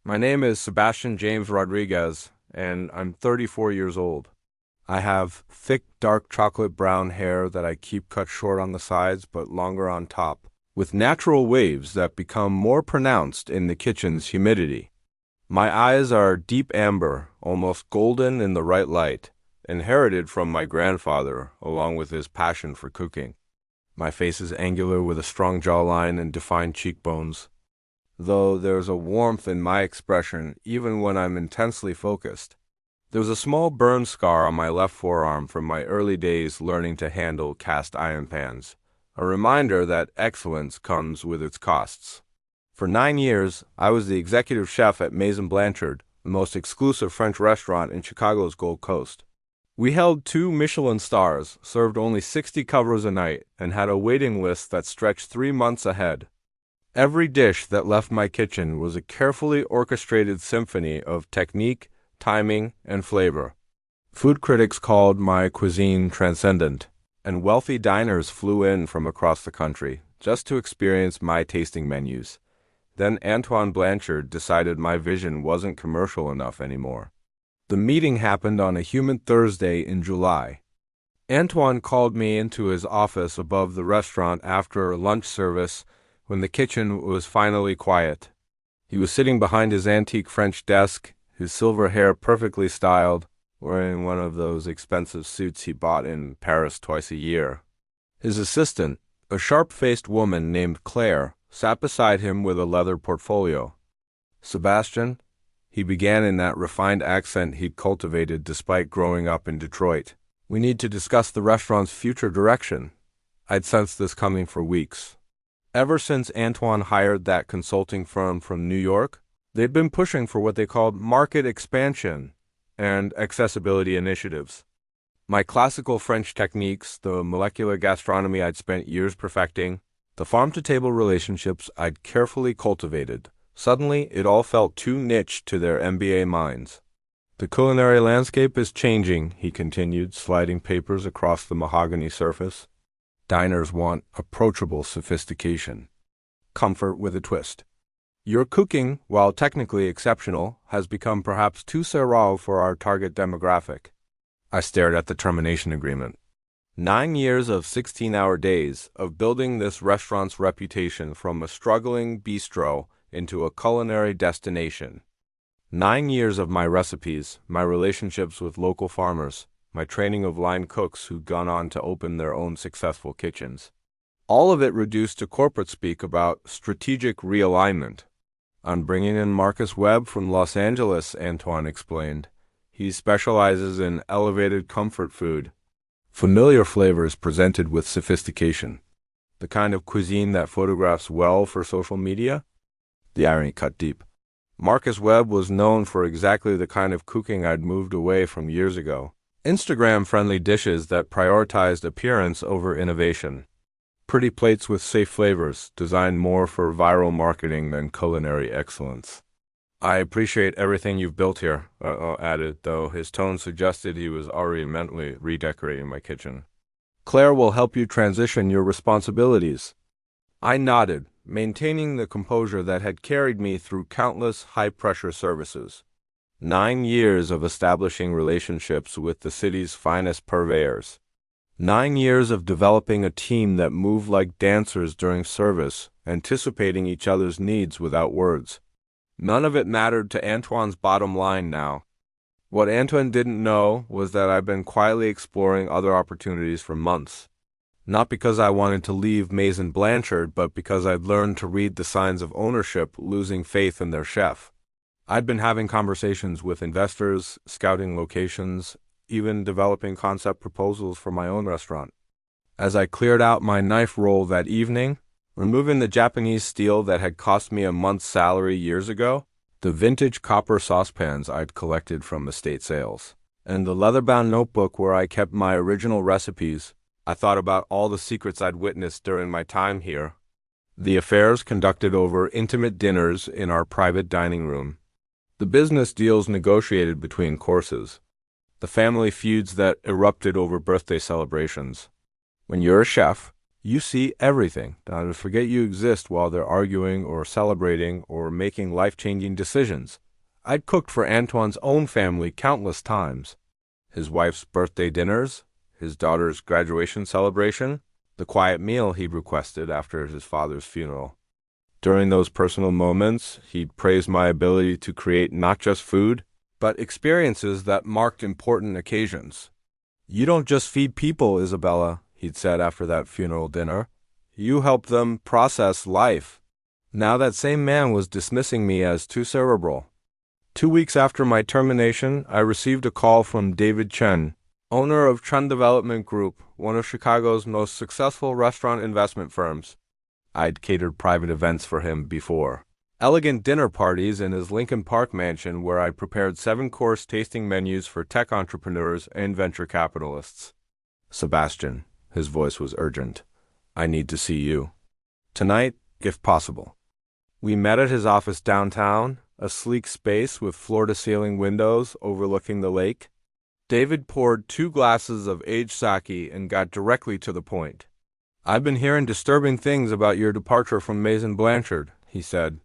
My name is Sebastian James Rodriguez, and I'm 34 years old. I have thick, dark chocolate brown hair that I keep cut short on the sides but longer on top, with natural waves that become more pronounced in the kitchen's humidity. My eyes are deep amber, almost golden in the right light, inherited from my grandfather, along with his passion for cooking. My face is angular with a strong jawline and defined cheekbones, though there's a warmth in my expression even when I'm intensely focused. There's a small burn scar on my left forearm from my early days learning to handle cast iron pans, a reminder that excellence comes with its costs. For 9 years, I was the executive chef at Maison Blanchard, the most exclusive French restaurant in Chicago's Gold Coast. We held 2 Michelin stars, served only 60 covers a night, and had a waiting list that stretched 3 months ahead. Every dish that left my kitchen was a carefully orchestrated symphony of technique, timing, and flavor. Food critics called my cuisine transcendent, and wealthy diners flew in from across the country just to experience my tasting menus. Then Antoine Blanchard decided my vision wasn't commercial enough anymore. The meeting happened on a humid Thursday in July. Antoine called me into his office above the restaurant after lunch service when the kitchen was finally quiet. He was sitting behind his antique French desk, his silver hair perfectly styled, wearing one of those expensive suits he bought in Paris twice a year. His assistant, a sharp-faced woman named Claire, sat beside him with a leather portfolio. "Sebastian," he began in that refined accent he'd cultivated despite growing up in Detroit, "we need to discuss the restaurant's future direction." I'd sensed this coming for weeks. Ever since Antoine hired that consulting firm from New York, they'd been pushing for what they called market expansion and accessibility initiatives. My classical French techniques, the molecular gastronomy I'd spent years perfecting, the farm-to-table relationships I'd carefully cultivated, suddenly it all felt too niche to their MBA minds. "The culinary landscape is changing," he continued, sliding papers across the mahogany surface. "Diners want approachable sophistication. Comfort with a twist. Your cooking, while technically exceptional, has become perhaps too sterile for our target demographic." I stared at the termination agreement. 9 years of 16-hour days of building this restaurant's reputation from a struggling bistro into a culinary destination. 9 years of my recipes, my relationships with local farmers, my training of line cooks who'd gone on to open their own successful kitchens. All of it reduced to corporate speak about strategic realignment. "I'm bringing in Marcus Webb from Los Angeles," Antoine explained. "He specializes in elevated comfort food. Familiar flavors presented with sophistication. The kind of cuisine that photographs well for social media." The irony cut deep. Marcus Webb was known for exactly the kind of cooking I'd moved away from years ago. Instagram-friendly dishes that prioritized appearance over innovation. Pretty plates with safe flavors, designed more for viral marketing than culinary excellence. "I appreciate everything you've built here," added, though his tone suggested he was already mentally redecorating my kitchen. "Claire will help you transition your responsibilities." I nodded, maintaining the composure that had carried me through countless high-pressure services. 9 years of establishing relationships with the city's finest purveyors. 9 years of developing a team that moved like dancers during service, anticipating each other's needs without words. None of it mattered to Antoine's bottom line now. What Antoine didn't know was that I'd been quietly exploring other opportunities for months. Not because I wanted to leave Maison Blanchard, but because I'd learned to read the signs of ownership losing faith in their chef. I'd been having conversations with investors, scouting locations, even developing concept proposals for my own restaurant. As I cleared out my knife roll that evening, removing the Japanese steel that had cost me a month's salary years ago, the vintage copper saucepans I'd collected from estate sales, and the leather-bound notebook where I kept my original recipes, I thought about all the secrets I'd witnessed during my time here. The affairs conducted over intimate dinners in our private dining room. The business deals negotiated between courses. The family feuds that erupted over birthday celebrations. When you're a chef, You see everything. Now, forget you exist while they're arguing or celebrating or making life-changing decisions. I'd cooked for Antoine's own family countless times. His wife's birthday dinners, his daughter's graduation celebration, the quiet meal he'd requested after his father's funeral. During those personal moments, he'd praised my ability to create not just food, but experiences that marked important occasions. "You don't just feed people, Isabella," he'd said after that funeral dinner. "You help them process life." Now that same man was dismissing me as too cerebral. 2 weeks after my termination, I received a call from David Chen, owner of Chen Development Group, one of Chicago's most successful restaurant investment firms. I'd catered private events for him before. Elegant dinner parties in his Lincoln Park mansion where I prepared 7-course tasting menus for tech entrepreneurs and venture capitalists. "Sebastian," his voice was urgent, "I need to see you. Tonight, if possible." We met at his office downtown, a sleek space with floor-to-ceiling windows overlooking the lake. David poured 2 glasses of aged sake and got directly to the point. "I've been hearing disturbing things about your departure from Maison Blanchard," he said.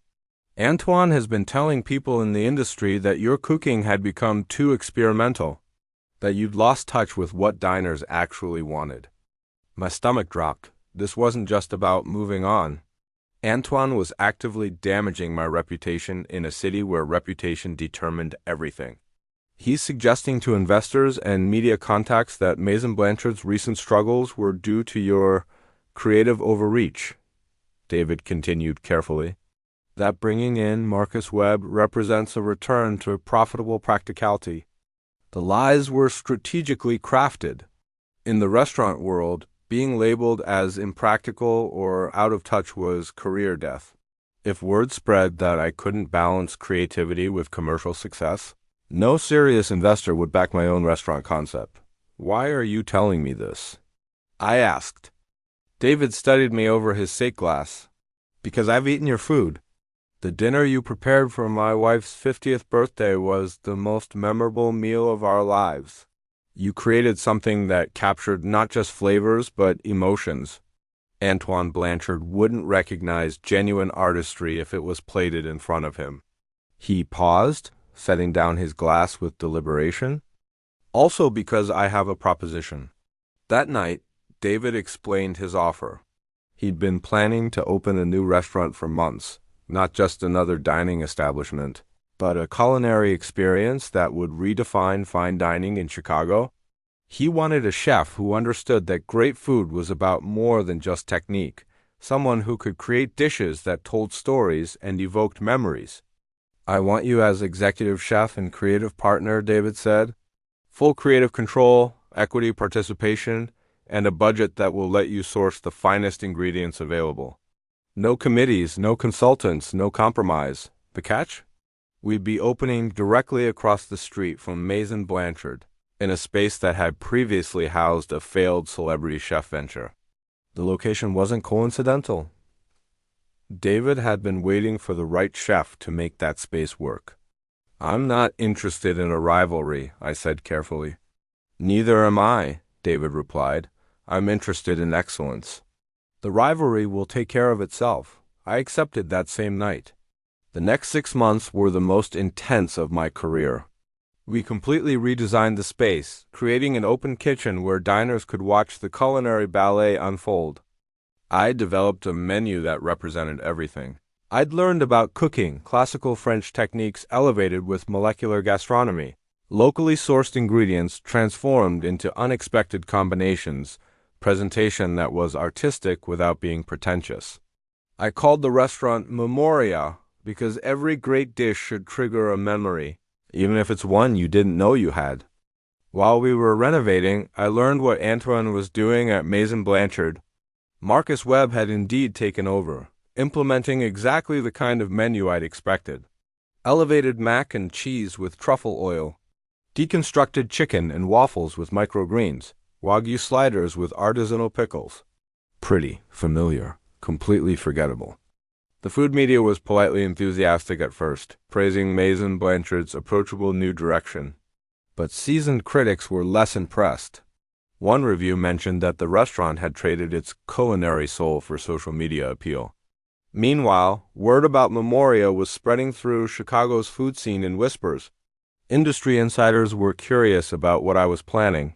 "Antoine has been telling people in the industry that your cooking had become too experimental, that you'd lost touch with what diners actually wanted." My stomach dropped. This wasn't just about moving on. Antoine was actively damaging my reputation in a city where reputation determined everything. He's suggesting to investors and media contacts that Maison Blanchard's recent struggles were due to your creative overreach, David continued carefully. That bringing in Marcus Webb represents a return to profitable practicality. The lies were strategically crafted. In the restaurant world, being labeled as impractical or out of touch was career death. If word spread that I couldn't balance creativity with commercial success, no serious investor would back my own restaurant concept. "Why are you telling me this?" I asked. David studied me over his sake glass. "Because I've eaten your food. The dinner you prepared for my wife's 50th birthday was the most memorable meal of our lives. You created something that captured not just flavors, but emotions. Antoine Blanchard wouldn't recognize genuine artistry if it was plated in front of him." He paused, setting down his glass with deliberation. "Also because I have a proposition." That night, David explained his offer. He'd been planning to open a new restaurant for months, not just another dining establishment, but a culinary experience that would redefine fine dining in Chicago. He wanted a chef who understood that great food was about more than just technique, someone who could create dishes that told stories and evoked memories. "I want you as executive chef and creative partner," David said. "Full creative control, equity participation, and a budget that will let you source the finest ingredients available. No committees, no consultants, no compromise. The catch? We'd be opening directly across the street from Maison Blanchard, in a space that had previously housed a failed celebrity chef venture." The location wasn't coincidental. David had been waiting for the right chef to make that space work. "I'm not interested in a rivalry," I said carefully. "Neither am I," David replied. "I'm interested in excellence." "The rivalry will take care of itself." I accepted that same night. The next 6 months were the most intense of my career. We completely redesigned the space, creating an open kitchen where diners could watch the culinary ballet unfold. I developed a menu that represented everything. I'd learned about cooking, classical French techniques elevated with molecular gastronomy, locally sourced ingredients transformed into unexpected combinations, presentation that was artistic without being pretentious. I called the restaurant Memoria because every great dish should trigger a memory, even if it's one you didn't know you had. While we were renovating, I learned what Antoine was doing at Maison Blanchard. Marcus Webb had indeed taken over, implementing exactly the kind of menu I'd expected. Elevated mac and cheese with truffle oil, deconstructed chicken and waffles with microgreens, Wagyu sliders with artisanal pickles. Pretty, familiar, completely forgettable. The food media was politely enthusiastic at first, praising Maison Blanchard's approachable new direction. But seasoned critics were less impressed. One review mentioned that the restaurant had traded its culinary soul for social media appeal. Meanwhile, word about Memoria was spreading through Chicago's food scene in whispers. Industry insiders were curious about what I was planning.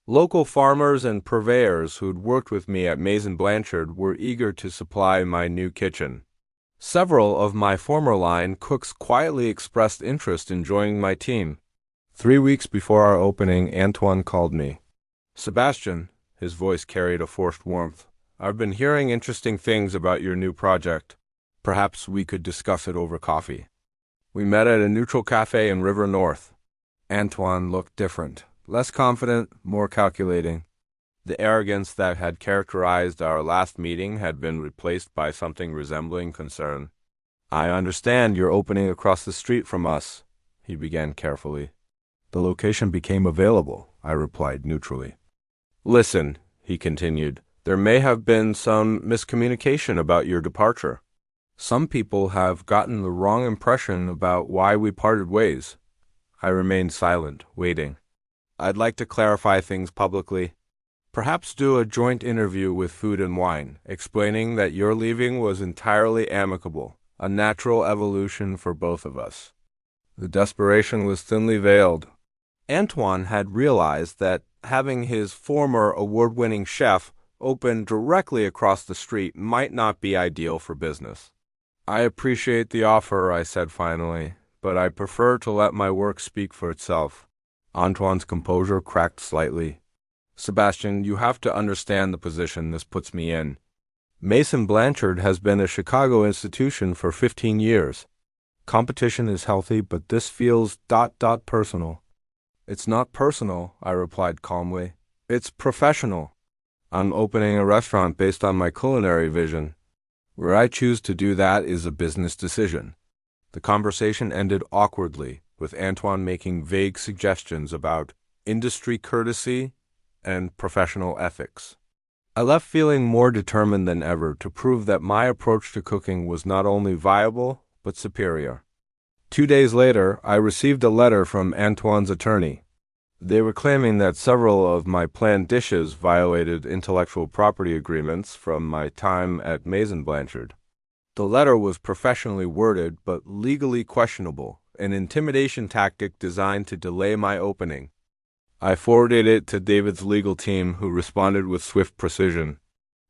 Local farmers and purveyors who'd worked with me at Maison Blanchard were eager to supply my new kitchen. Several of my former line cooks quietly expressed interest in joining my team. 3 weeks before our opening, Antoine called me. "Sebastian," his voice carried a forced warmth, "I've been hearing interesting things about your new project. Perhaps we could discuss it over coffee." We met at a neutral cafe in River North. Antoine looked different, less confident, more calculating. The arrogance that had characterized our last meeting had been replaced by something resembling concern. "I understand you're opening across the street from us," he began carefully. "The location became available," I replied neutrally. "Listen," he continued, "there may have been some miscommunication about your departure. Some people have gotten the wrong impression about why we parted ways." I remained silent, waiting. "I'd like to clarify things publicly. Perhaps do a joint interview with Food and Wine, explaining that your leaving was entirely amicable, a natural evolution for both of us." The desperation was thinly veiled. Antoine had realized that having his former award-winning chef open directly across the street might not be ideal for business. "I appreciate the offer," I said finally, "but I prefer to let my work speak for itself." Antoine's composure cracked slightly. "Sebastian, you have to understand the position this puts me in. Maison Blanchard has been a Chicago institution for 15 years. Competition is healthy, but this feels ... personal." "It's not personal," I replied calmly. "It's professional. I'm opening a restaurant based on my culinary vision. Where I choose to do that is a business decision." The conversation ended awkwardly, with Antoine making vague suggestions about industry courtesy and professional ethics. I left feeling more determined than ever to prove that my approach to cooking was not only viable, but superior. 2 days later, I received a letter from Antoine's attorney. They were claiming that several of my planned dishes violated intellectual property agreements from my time at Maison Blanchard. The letter was professionally worded but legally questionable, an intimidation tactic designed to delay my opening. I forwarded it to David's legal team, who responded with swift precision.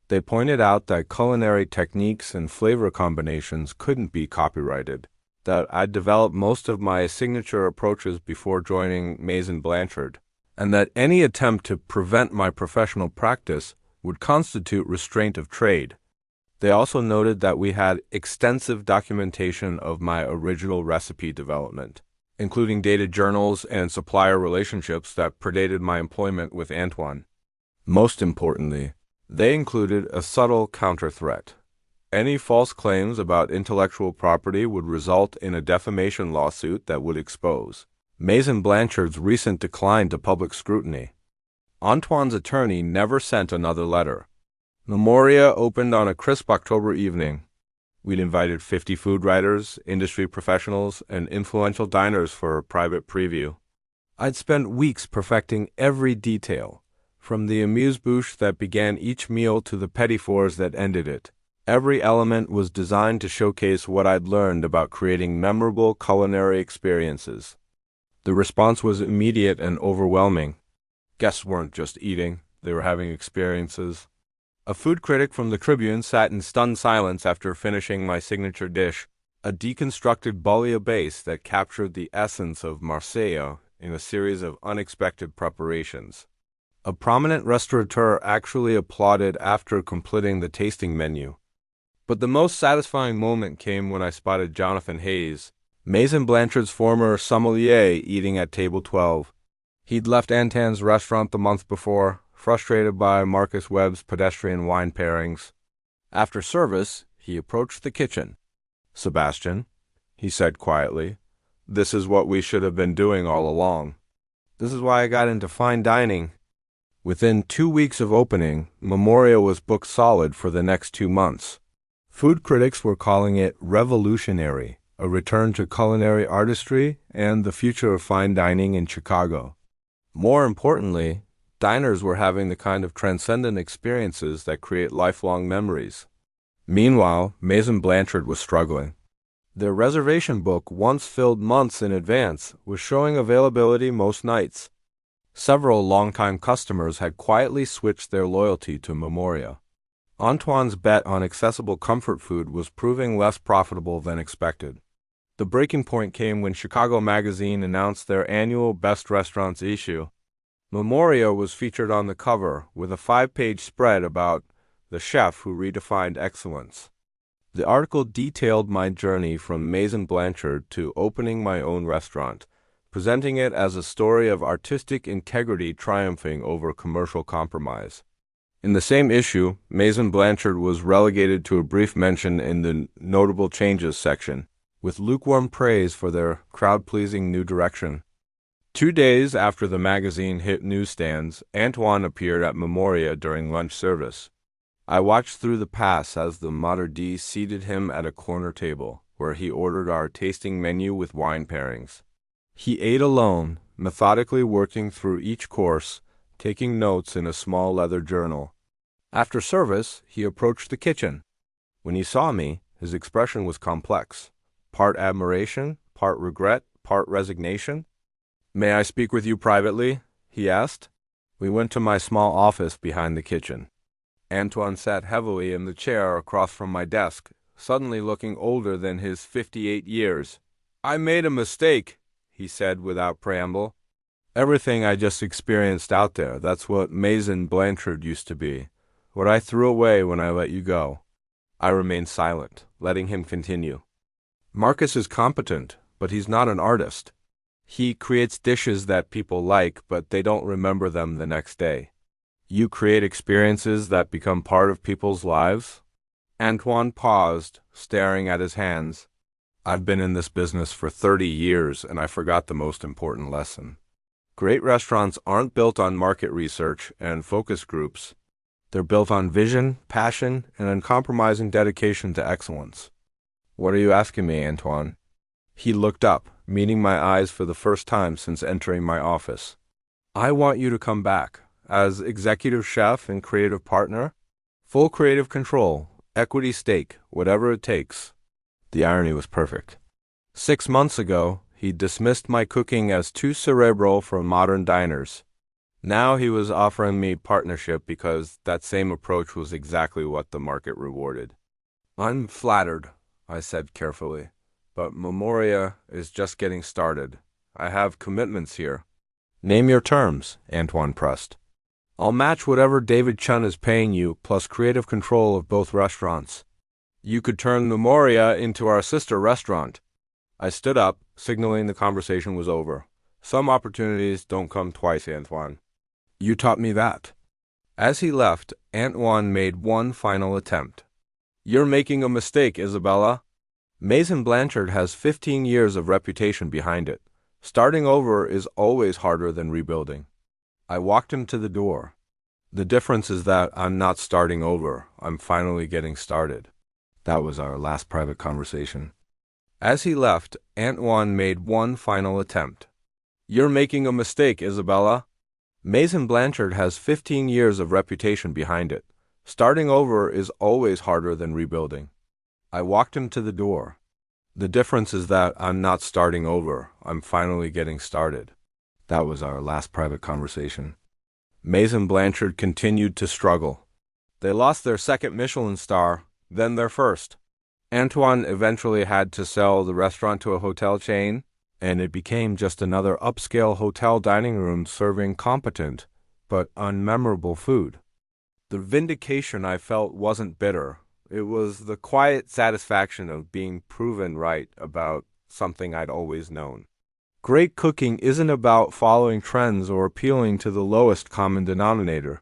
They pointed out that culinary techniques and flavor combinations couldn't be copyrighted, that I'd developed most of my signature approaches before joining Maison Blanchard, and that any attempt to prevent my professional practice would constitute restraint of trade. They also noted that we had extensive documentation of my original recipe development, including dated journals and supplier relationships that predated my employment with Antoine. Most importantly, they included a subtle counter-threat. Any false claims about intellectual property would result in a defamation lawsuit that would expose Maison Blanchard's recent decline to public scrutiny. Antoine's attorney never sent another letter. Memoria opened on a crisp October evening. We'd invited 50 food writers, industry professionals, and influential diners for a private preview. I'd spent weeks perfecting every detail, from the amuse-bouche that began each meal to the petit fours that ended it. Every element was designed to showcase what I'd learned about creating memorable culinary experiences. The response was immediate and overwhelming. Guests weren't just eating, they were having experiences. A food critic from the Tribune sat in stunned silence after finishing my signature dish, a deconstructed bouillabaisse that captured the essence of Marseille in a series of unexpected preparations. A prominent restaurateur actually applauded after completing the tasting menu. But the most satisfying moment came when I spotted Jonathan Hayes, Maison Blanchard's former sommelier, eating at table 12. He'd left Antoine's restaurant the month before, frustrated by Marcus Webb's pedestrian wine pairings. After service, he approached the kitchen. "Sebastian," he said quietly, "this is what we should have been doing all along. This is why I got into fine dining." Within 2 weeks of opening, Memoria was booked solid for the next 2 months. Food critics were calling it revolutionary, a return to culinary artistry and the future of fine dining in Chicago. More importantly, diners were having the kind of transcendent experiences that create lifelong memories. Meanwhile, Maison Blanchard was struggling. Their reservation book, once filled months in advance, was showing availability most nights. Several longtime customers had quietly switched their loyalty to Memoria. Antoine's bet on accessible comfort food was proving less profitable than expected. The breaking point came when Chicago Magazine announced their annual Best Restaurants issue. Memoria was featured on the cover with a 5-page spread about the chef who redefined excellence. The article detailed my journey from Maison Blanchard to opening my own restaurant, presenting it as a story of artistic integrity triumphing over commercial compromise. In the same issue, Maison Blanchard was relegated to a brief mention in the Notable Changes section, with lukewarm praise for their crowd-pleasing new direction. 2 days after the magazine hit newsstands, Antoine appeared at Memoria during lunch service. I watched through the pass as the maître d' seated him at a corner table, where he ordered our tasting menu with wine pairings. He ate alone, methodically working through each course, taking notes in a small leather journal. After service, he approached the kitchen. When he saw me, his expression was complex. Part admiration, part regret, part resignation. "May I speak with you privately?" he asked. We went to my small office behind the kitchen. Antoine sat heavily in the chair across from my desk, suddenly looking older than his 58 years. "I made a mistake," he said without preamble. "Everything I just experienced out there, that's what Maison Blanchard used to be. What I threw away when I let you go." I remained silent, letting him continue. "Marcus is competent, but he's not an artist. He creates dishes that people like, but they don't remember them the next day. You create experiences that become part of people's lives?" Antoine paused, staring at his hands. "I've been in this business for 30 years, and I forgot the most important lesson. Great restaurants aren't built on market research and focus groups. They're built on vision, passion, and uncompromising dedication to excellence." "What are you asking me, Antoine?" He looked up, meeting my eyes for the first time since entering my office. "I want you to come back, as executive chef and creative partner. Full creative control, equity stake, whatever it takes." The irony was perfect. 6 months ago, he dismissed my cooking as too cerebral for modern diners. Now he was offering me partnership because that same approach was exactly what the market rewarded. "I'm flattered," I said carefully, "but Memoria is just getting started. I have commitments here." "Name your terms," Antoine pressed. "I'll match whatever David Chun is paying you, plus creative control of both restaurants. You could turn Memoria into our sister restaurant." I stood up, signaling the conversation was over. "Some opportunities don't come twice, Antoine. You taught me that." As he left, Antoine made one final attempt. "You're making a mistake, Isabella. Maison Blanchard has 15 years of reputation behind it. Starting over is always harder than rebuilding." I walked him to the door. "The difference is that I'm not starting over. I'm finally getting started." That was our last private conversation. As he left, Antoine made one final attempt. "You're making a mistake, Isabella. Maison Blanchard has 15 years of reputation behind it. Starting over is always harder than rebuilding." I walked him to the door. "The difference is that I'm not starting over. I'm finally getting started." That was our last private conversation. Maison Blanchard continued to struggle. They lost their second Michelin star, then their first. Antoine eventually had to sell the restaurant to a hotel chain, and it became just another upscale hotel dining room serving competent but unmemorable food. The vindication I felt wasn't bitter. It was the quiet satisfaction of being proven right about something I'd always known. Great cooking isn't about following trends or appealing to the lowest common denominator.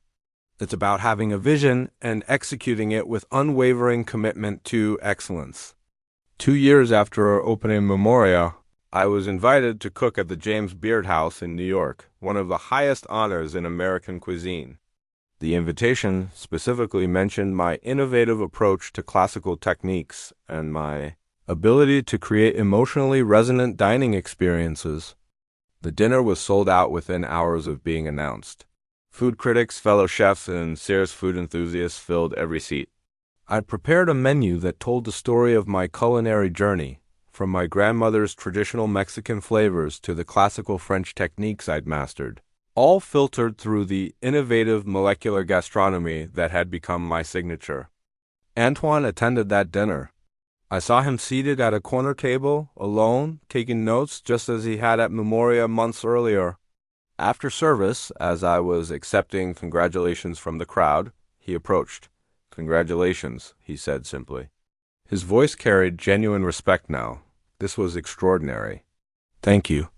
It's about having a vision and executing it with unwavering commitment to excellence. 2 years after opening Memoria, I was invited to cook at the James Beard House in New York, one of the highest honors in American cuisine. The invitation specifically mentioned my innovative approach to classical techniques and my ability to create emotionally resonant dining experiences. The dinner was sold out within hours of being announced. Food critics, fellow chefs, and serious food enthusiasts filled every seat. I'd prepared a menu that told the story of my culinary journey, from my grandmother's traditional Mexican flavors to the classical French techniques I'd mastered, all filtered through the innovative molecular gastronomy that had become my signature. Antoine attended that dinner. I saw him seated at a corner table, alone, taking notes just as he had at Memoria months earlier. After service, as I was accepting congratulations from the crowd, he approached. "Congratulations," he said simply. His voice carried genuine respect now. This was extraordinary. "Thank you."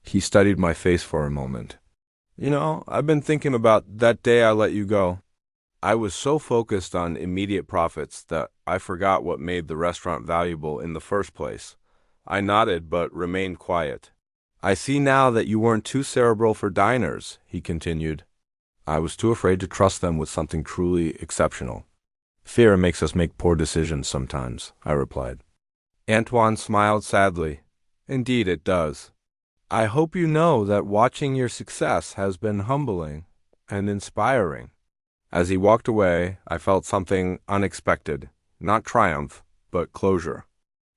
He studied my face for a moment. I've been thinking about that day I let you go. I was so focused on immediate profits that I forgot what made the restaurant valuable in the first place. I nodded but remained quiet. "I see now that you weren't too cerebral for diners," he continued. "I was too afraid to trust them with something truly exceptional." "Fear makes us make poor decisions sometimes," I replied. Antoine smiled sadly. "Indeed it does. I hope you know that watching your success has been humbling and inspiring." As he walked away, I felt something unexpected, not triumph, but closure.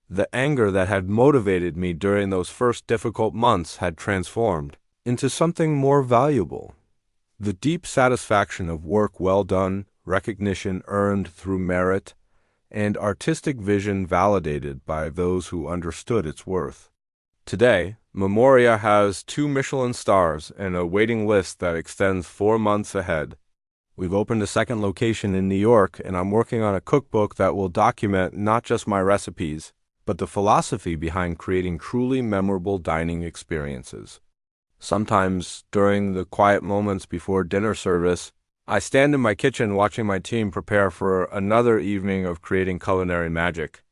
The anger that had motivated me during those first difficult months had transformed into something more valuable. The deep satisfaction of work well done, recognition earned through merit, and artistic vision validated by those who understood its worth. Today, Memoria has 2 Michelin stars and a waiting list that extends 4 months ahead. We've opened a second location in New York, and I'm working on a cookbook that will document not just my recipes, but the philosophy behind creating truly memorable dining experiences. Sometimes, during the quiet moments before dinner service, I stand in my kitchen watching my team prepare for another evening of creating culinary magic.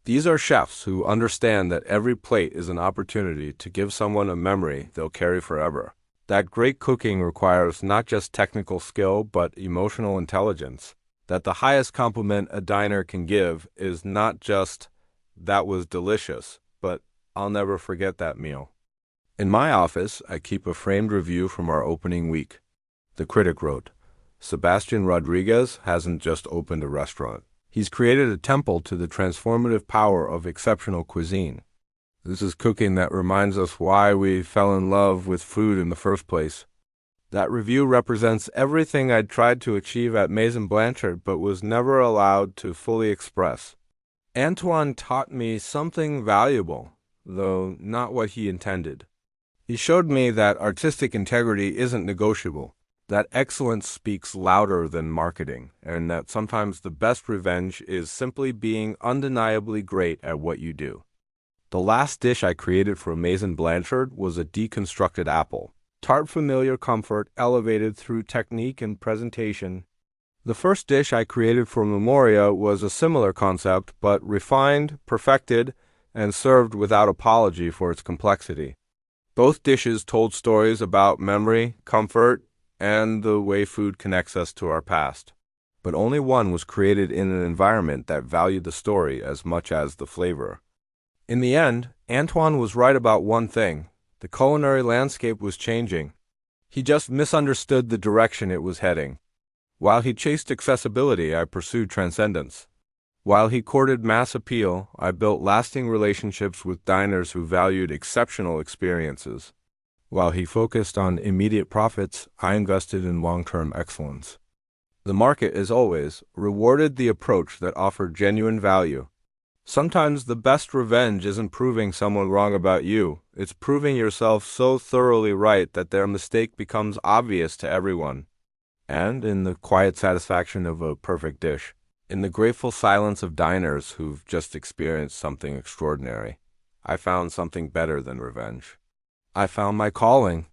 These are chefs who understand that every plate is an opportunity to give someone a memory they'll carry forever. That great cooking requires not just technical skill, but emotional intelligence. That the highest compliment a diner can give is not just, "That was delicious," but "I'll never forget that meal." In my office, I keep a framed review from our opening week. The critic wrote, "Sebastian Rodriguez hasn't just opened a restaurant. He's created a temple to the transformative power of exceptional cuisine. This is cooking that reminds us why we fell in love with food in the first place." That review represents everything I'd tried to achieve at Maison Blanchard but was never allowed to fully express. Antoine taught me something valuable, though not what he intended. He showed me that artistic integrity isn't negotiable, that excellence speaks louder than marketing, and that sometimes the best revenge is simply being undeniably great at what you do. The last dish I created for Maison Blanchard was a deconstructed apple. Tart familiar comfort elevated through technique and presentation. The first dish I created for Memoria was a similar concept, but refined, perfected, and served without apology for its complexity. Both dishes told stories about memory, comfort, and the way food connects us to our past. But only one was created in an environment that valued the story as much as the flavor. In the end, Antoine was right about one thing. The culinary landscape was changing. He just misunderstood the direction it was heading. While he chased accessibility, I pursued transcendence. While he courted mass appeal, I built lasting relationships with diners who valued exceptional experiences. While he focused on immediate profits, I invested in long-term excellence. The market, as always, rewarded the approach that offered genuine value. Sometimes the best revenge isn't proving someone wrong about you. It's proving yourself so thoroughly right that their mistake becomes obvious to everyone. And in the quiet satisfaction of a perfect dish, in the grateful silence of diners who've just experienced something extraordinary, I found something better than revenge. I found my calling.